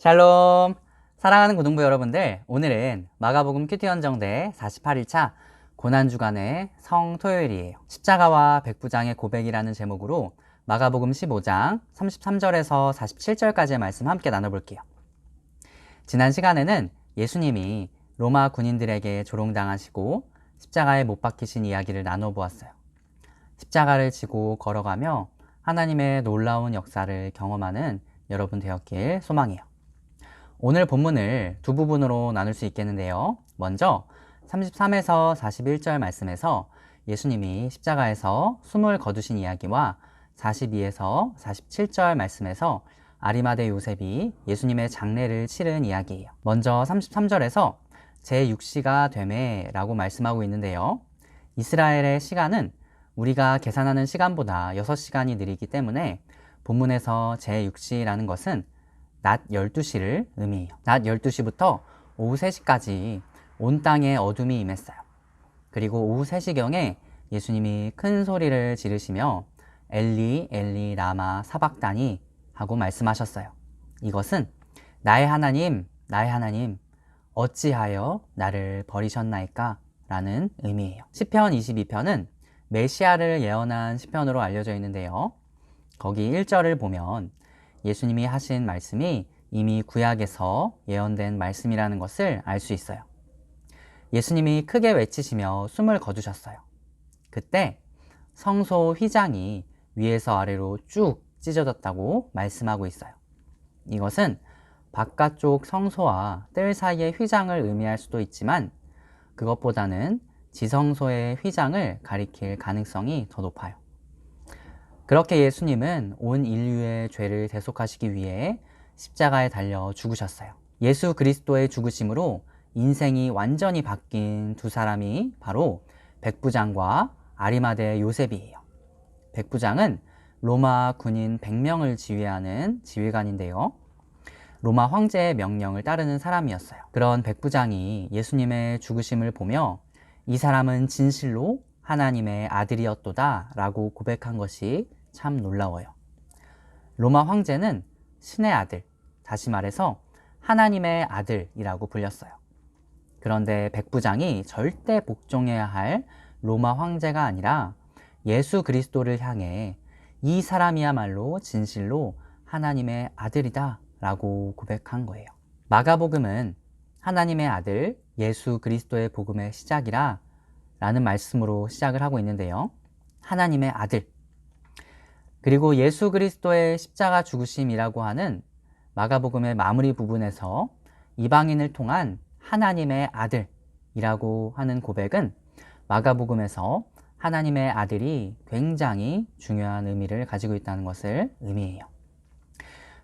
샬롬! 사랑하는 고등부 여러분들, 오늘은 마가복음 큐티 헌정대 48일차 고난주간의 성토요일이에요. 십자가와 백부장의 고백이라는 제목으로 마가복음 15장 33절에서 47절까지의 말씀 함께 나눠볼게요. 지난 시간에는 예수님이 로마 군인들에게 조롱당하시고 십자가에 못 박히신 이야기를 나눠보았어요. 십자가를 지고 걸어가며 하나님의 놀라운 역사를 경험하는 여러분 되었길 소망해요. 오늘 본문을 두 부분으로 나눌 수 있겠는데요. 먼저 33에서 41절 말씀에서 예수님이 십자가에서 숨을 거두신 이야기와 42에서 47절 말씀에서 아리마대 요셉이 예수님의 장례를 치른 이야기예요. 먼저 33절에서 제6시가 되매 라고 말씀하고 있는데요. 이스라엘의 시간은 우리가 계산하는 시간보다 6시간이 느리기 때문에 본문에서 제6시라는 것은 낮 12시를 의미해요. 낮 12시부터 오후 3시까지 온 땅에 어둠이 임했어요. 그리고 오후 3시경에 예수님이 큰 소리를 지르시며 엘리 엘리 라마 사박다니 하고 말씀하셨어요. 이것은 나의 하나님 어찌하여 나를 버리셨나이까 라는 의미예요. 시편 22편은 메시아를 예언한 시편으로 알려져 있는데요. 거기 1절을 보면 예수님이 하신 말씀이 이미 구약에서 예언된 말씀이라는 것을 알 수 있어요. 예수님이 크게 외치시며 숨을 거두셨어요. 그때 성소 휘장이 위에서 아래로 쭉 찢어졌다고 말씀하고 있어요. 이것은 바깥쪽 성소와 뜰 사이의 휘장을 의미할 수도 있지만 그것보다는 지성소의 휘장을 가리킬 가능성이 더 높아요. 그렇게 예수님은 온 인류의 죄를 대속하시기 위해 십자가에 달려 죽으셨어요. 예수 그리스도의 죽으심으로 인생이 완전히 바뀐 두 사람이 바로 백부장과 아리마대 요셉이에요. 백부장은 로마 군인 100명을 지휘하는 지휘관인데요. 로마 황제의 명령을 따르는 사람이었어요. 그런 백부장이 예수님의 죽으심을 보며 이 사람은 진실로 하나님의 아들이었도다 라고 고백한 것이 참 놀라워요. 로마 황제는 신의 아들, 다시 말해서 하나님의 아들이라고 불렸어요. 그런데 백부장이 절대 복종해야 할 로마 황제가 아니라 예수 그리스도를 향해 이 사람이야말로 진실로 하나님의 아들이다 라고 고백한 거예요. 마가복음은 하나님의 아들 예수 그리스도의 복음의 시작이라 라는 말씀으로 시작을 하고 있는데요. 하나님의 아들, 그리고 예수 그리스도의 십자가 죽으심이라고 하는 마가복음의 마무리 부분에서 이방인을 통한 하나님의 아들이라고 하는 고백은 마가복음에서 하나님의 아들이 굉장히 중요한 의미를 가지고 있다는 것을 의미해요.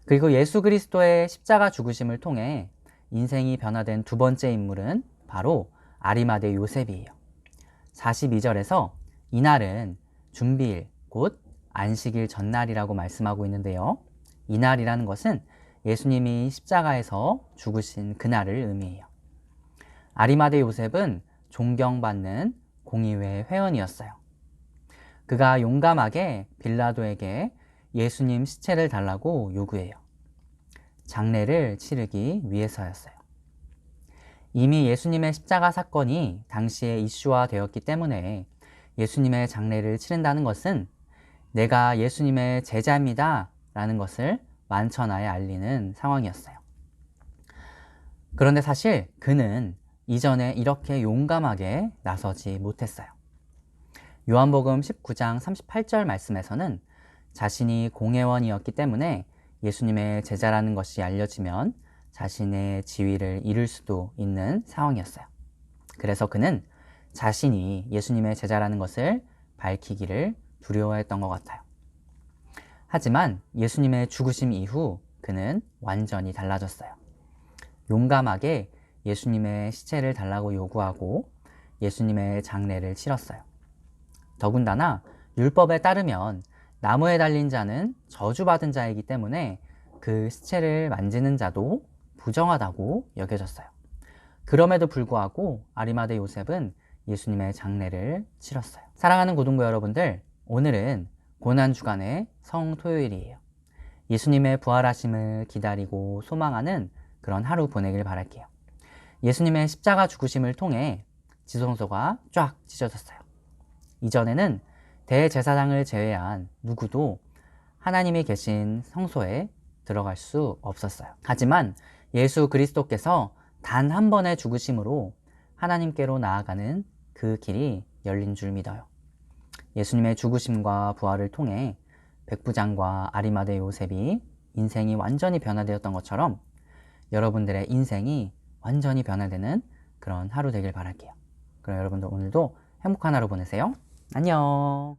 그리고 예수 그리스도의 십자가 죽으심을 통해 인생이 변화된 두 번째 인물은 바로 아리마대 요셉이에요. 42절에서 이날은 준비일, 곧 안식일 전날이라고 말씀하고 있는데요. 이날이라는 것은 예수님이 십자가에서 죽으신 그날을 의미해요. 아리마대 요셉은 존경받는 공의회 회원이었어요. 그가 용감하게 빌라도에게 예수님 시체를 달라고 요구해요. 장례를 치르기 위해서였어요. 이미 예수님의 십자가 사건이 당시에 이슈화 되었기 때문에 예수님의 장례를 치른다는 것은 내가 예수님의 제자입니다 라는 것을 만천하에 알리는 상황이었어요. 그런데 사실 그는 이전에 이렇게 용감하게 나서지 못했어요. 요한복음 19장 38절 말씀에서는 자신이 공회원이었기 때문에 예수님의 제자라는 것이 알려지면 자신의 지위를 잃을 수도 있는 상황이었어요. 그래서 그는 자신이 예수님의 제자라는 것을 밝히기를 두려워했던 것 같아요. 하지만 예수님의 죽으심 이후 그는 완전히 달라졌어요. 용감하게 예수님의 시체를 달라고 요구하고 예수님의 장례를 치렀어요. 더군다나 율법에 따르면 나무에 달린 자는 저주받은 자이기 때문에 그 시체를 만지는 자도 부정하다고 여겨졌어요. 그럼에도 불구하고 아리마대 요셉은 예수님의 장례를 치렀어요. 사랑하는 고등부 여러분들, 오늘은 고난주간의 성토요일이에요. 예수님의 부활하심을 기다리고 소망하는 그런 하루 보내길 바랄게요. 예수님의 십자가 죽으심을 통해 지성소가 쫙 찢어졌어요. 이전에는 대제사장을 제외한 누구도 하나님이 계신 성소에 들어갈 수 없었어요. 하지만 예수 그리스도께서 단 한 번의 죽으심으로 하나님께로 나아가는 그 길이 열린 줄 믿어요. 예수님의 죽으심과 부활을 통해 백부장과 아리마대 요셉이 인생이 완전히 변화되었던 것처럼 여러분들의 인생이 완전히 변화되는 그런 하루 되길 바랄게요. 그럼 여러분들 오늘도 행복한 하루 보내세요. 안녕.